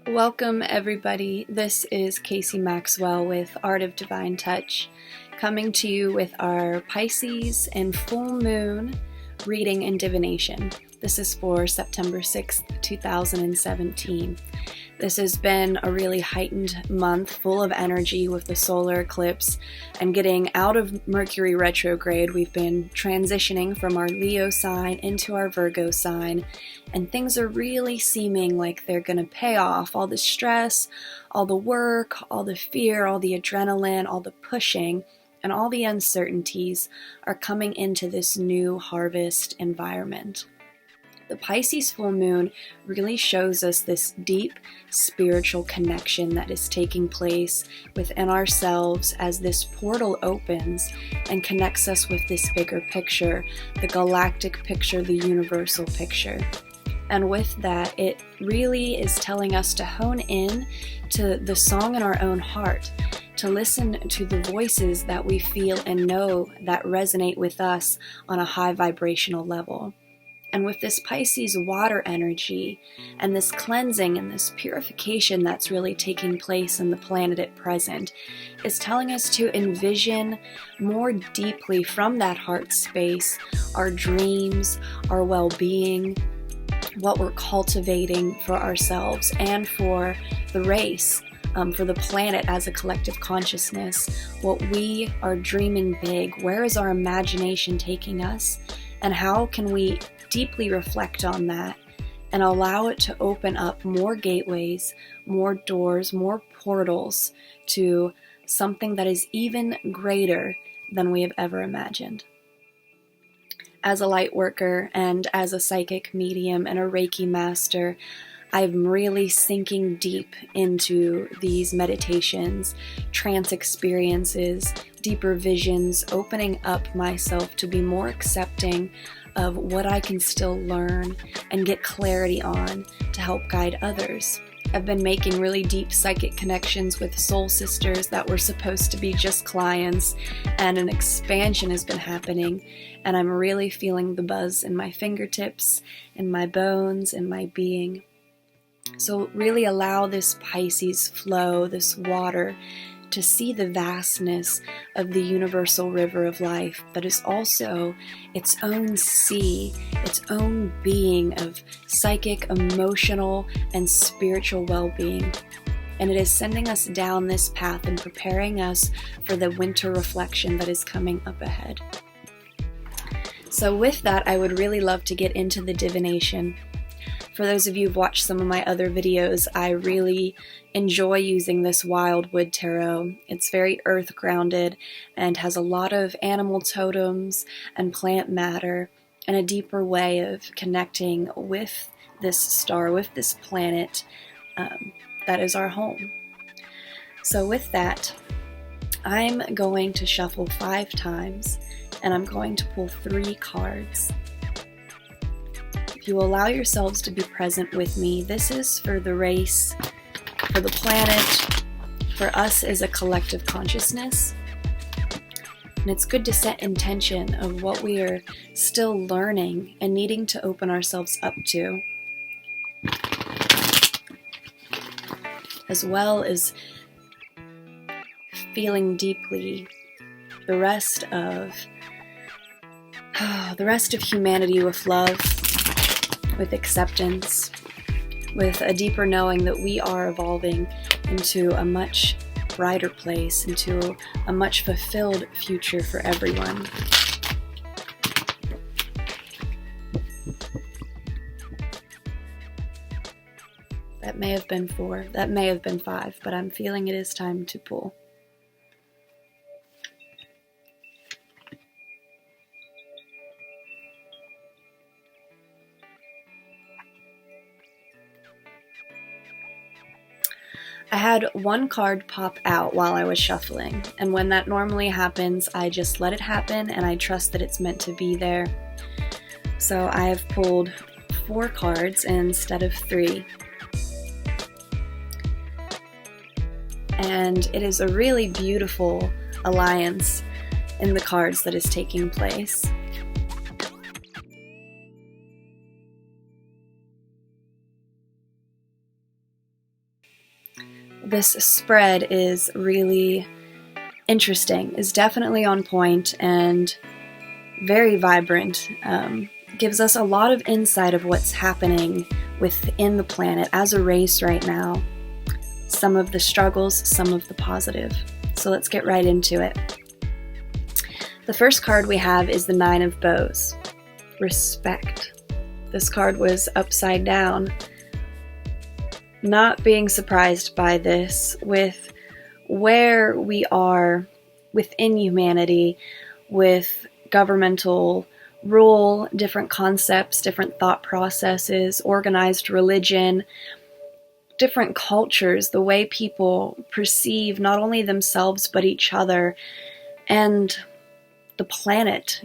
Welcome, everybody. This is Casey Maxwell with Art of Divine Touch, coming to you with our Pisces and full moon reading and divination. This is for September 6th, 2017. This has been a really heightened month full of energy with the solar eclipse and getting out of Mercury retrograde. We've been transitioning from our Leo sign into our Virgo sign, and things are really seeming like they're going to pay off. All the stress, all the work, all the fear, all the adrenaline, all the pushing, and all the uncertainties are coming into this new harvest environment. The Pisces full moon really shows us this deep spiritual connection that is taking place within ourselves as this portal opens and connects us with this bigger picture, the galactic picture, the universal picture. And with that, it really is telling us to hone in to the song in our own heart, to listen to the voices that we feel and know that resonate with us on a high vibrational level. And with this Pisces water energy and this cleansing and this purification that's really taking place in the planet at present, is telling us to envision more deeply from that heart space our dreams, our well-being, what we're cultivating for ourselves and for the race, for the planet as a collective consciousness, what we are dreaming big. Where is our imagination taking us? And how can we deeply reflect on that and allow it to open up more gateways, more doors, more portals to something that is even greater than we have ever imagined. As a light worker and as a psychic medium and a Reiki master, I'm really sinking deep into these meditations, trance experiences, deeper visions, opening up myself to be more accepting of what I can still learn and get clarity on to help guide others. I've been making really deep psychic connections with soul sisters that were supposed to be just clients, and an expansion has been happening, and I'm really feeling the buzz in my fingertips, in my bones, in my being. So really allow this Pisces flow, this water, to see the vastness of the universal river of life that is also its own sea, its own being of psychic, emotional, and spiritual well-being. And it is sending us down this path and preparing us for the winter reflection that is coming up ahead. So with that, I would really love to get into the divination. For those of you who've watched some of my other videos, I really enjoy using this Wildwood Tarot. It's very earth-grounded and has a lot of animal totems and plant matter and a deeper way of connecting with this star, with this planet that is our home. So with that, I'm going to shuffle 5 times and I'm going to pull 3 cards. If you allow yourselves to be present with me, this is for the race, for the planet, for us as a collective consciousness. And it's good to set intention of what we are still learning and needing to open ourselves up to, as well as feeling deeply the rest of humanity with love, with acceptance, with a deeper knowing that we are evolving into a much brighter place, into a much fulfilled future for everyone. That may have been 4, that may have been 5, but I'm feeling it is time to pull. I had 1 card pop out while I was shuffling, and when that normally happens, I just let it happen and I trust that it's meant to be there. So I have pulled 4 cards instead of 3. And it is a really beautiful alliance in the cards that is taking place. This spread is really interesting, is definitely on point and very vibrant. Gives us a lot of insight of what's happening within the planet as a race right now. Some of the struggles, some of the positive. So let's get right into it. The first card we have is the Nine of Bows. Respect. This card was upside down. Not being surprised by this with where we are within humanity, with governmental rule, different concepts, different thought processes, organized religion, different cultures, the way people perceive not only themselves but each other and the planet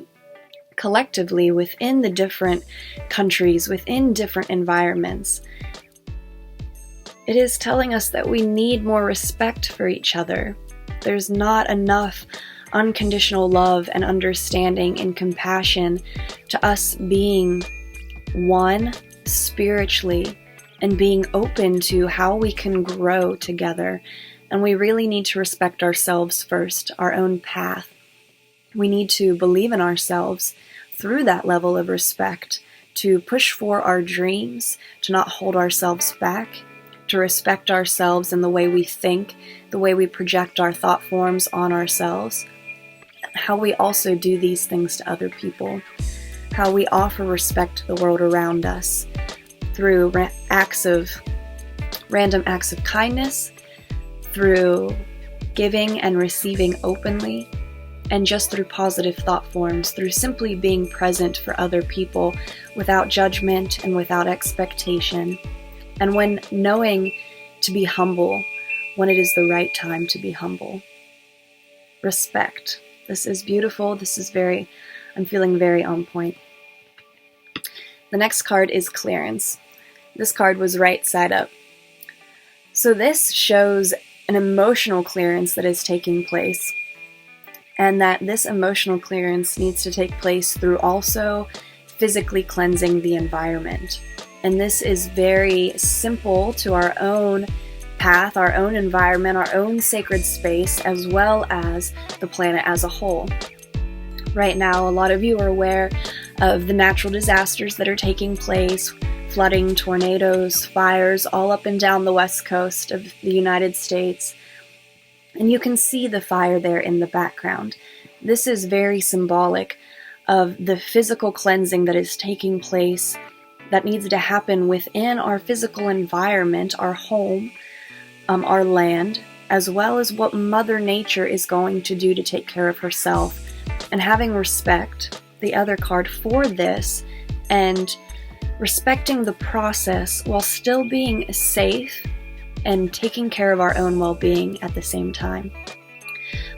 collectively within the different countries, within different environments. It is telling us that we need more respect for each other. There's not enough unconditional love and understanding and compassion to us being one spiritually and being open to how we can grow together. And we really need to respect ourselves first, our own path. We need to believe in ourselves through that level of respect, to push for our dreams, to not hold ourselves back, to respect ourselves in the way we think, the way we project our thought forms on ourselves, how we also do these things to other people, how we offer respect to the world around us through random acts of kindness, through giving and receiving openly, and just through positive thought forms, through simply being present for other people without judgment and without expectation. And when knowing to be humble, when it is the right time to be humble. Respect. This is beautiful. I'm feeling very on point. The next card is clearance. This card was right side up. So this shows an emotional clearance that is taking place, and that this emotional clearance needs to take place through also physically cleansing the environment. And this is very simple to our own path, our own environment, our own sacred space, as well as the planet as a whole. Right now, a lot of you are aware of the natural disasters that are taking place, flooding, tornadoes, fires, all up and down the west coast of the United States. And you can see the fire there in the background. This is very symbolic of the physical cleansing that is taking place, that needs to happen within our physical environment, our home, our land, as well as what Mother Nature is going to do to take care of herself. And having respect, the other card, for this, and respecting the process while still being safe and taking care of our own well-being at the same time.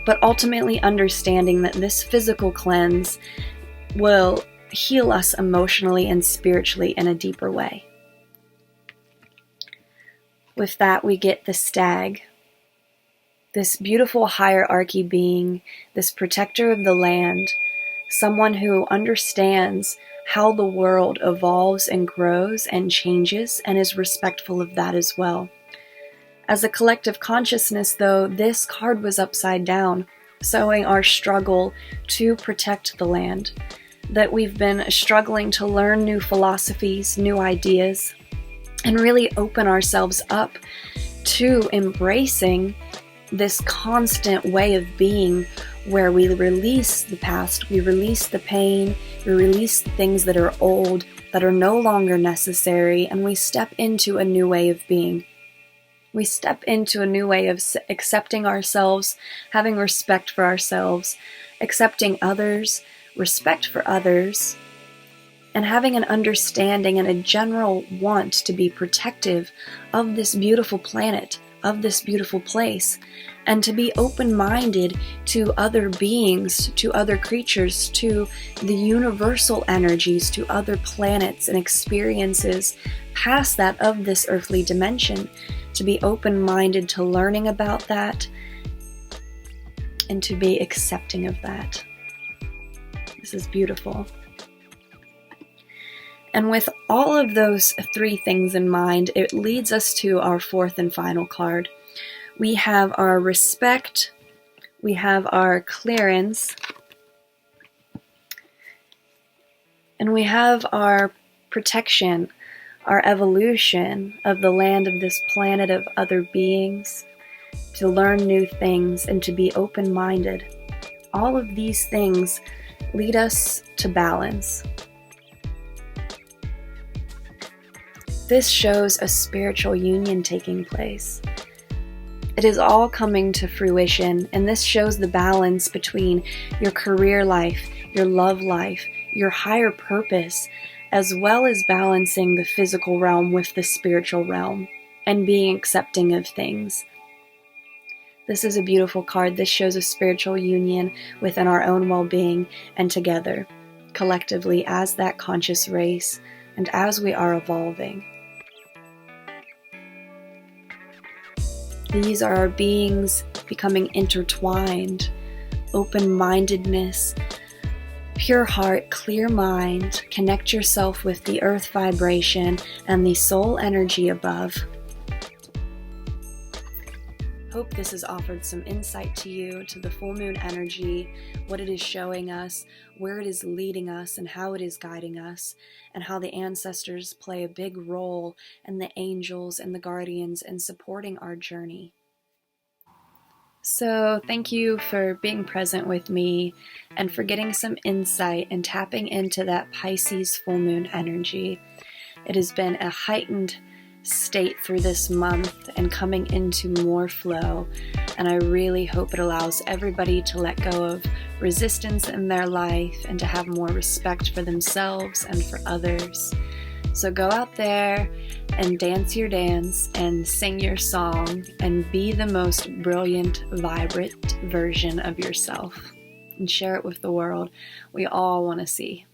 But ultimately understanding that this physical cleanse will heal us emotionally and spiritually in a deeper way. With that, we get the stag, this beautiful hierarchy being, this protector of the land, someone who understands how the world evolves and grows and changes and is respectful of that as well. As a collective consciousness, though, this card was upside down, showing our struggle to protect the land, that we've been struggling to learn new philosophies, new ideas, and really open ourselves up to embracing this constant way of being where we release the past, we release the pain, we release the things that are old, that are no longer necessary, and we step into a new way of being. We step into a new way of accepting ourselves, having respect for ourselves, accepting others, respect for others, and having an understanding and a general want to be protective of this beautiful planet, of this beautiful place, and to be open-minded to other beings, to other creatures, to the universal energies, to other planets and experiences past that of this earthly dimension, to be open-minded to learning about that and to be accepting of that. This is beautiful. And with all of those three things in mind, it leads us to our fourth and final card, We have our respect, we have our clearance, and we have our protection, our evolution of the land of this planet of other beings, to learn new things and to be open-minded. All of these things lead us to balance. This shows a spiritual union taking place. It is all coming to fruition, and this shows the balance between your career life, your love life, your higher purpose, as well as balancing the physical realm with the spiritual realm and being accepting of things. This is a beautiful card. This shows a spiritual union within our own well-being and together, collectively, as that conscious race and as we are evolving. These are our beings becoming intertwined, open-mindedness, pure heart, clear mind. Connect yourself with the earth vibration and the soul energy above. Hope this has offered some insight to you, to the full moon energy, what it is showing us, where it is leading us, and how it is guiding us, and how the ancestors play a big role, and the angels and the guardians in supporting our journey. So thank you for being present with me and for getting some insight and tapping into that Pisces full moon energy. It has been a heightened state through this month and coming into more flow, and I really hope it allows everybody to let go of resistance in their life and to have more respect for themselves and for others. So go out there and dance your dance and sing your song and be the most brilliant, vibrant version of yourself and share it with the world. We all want to see.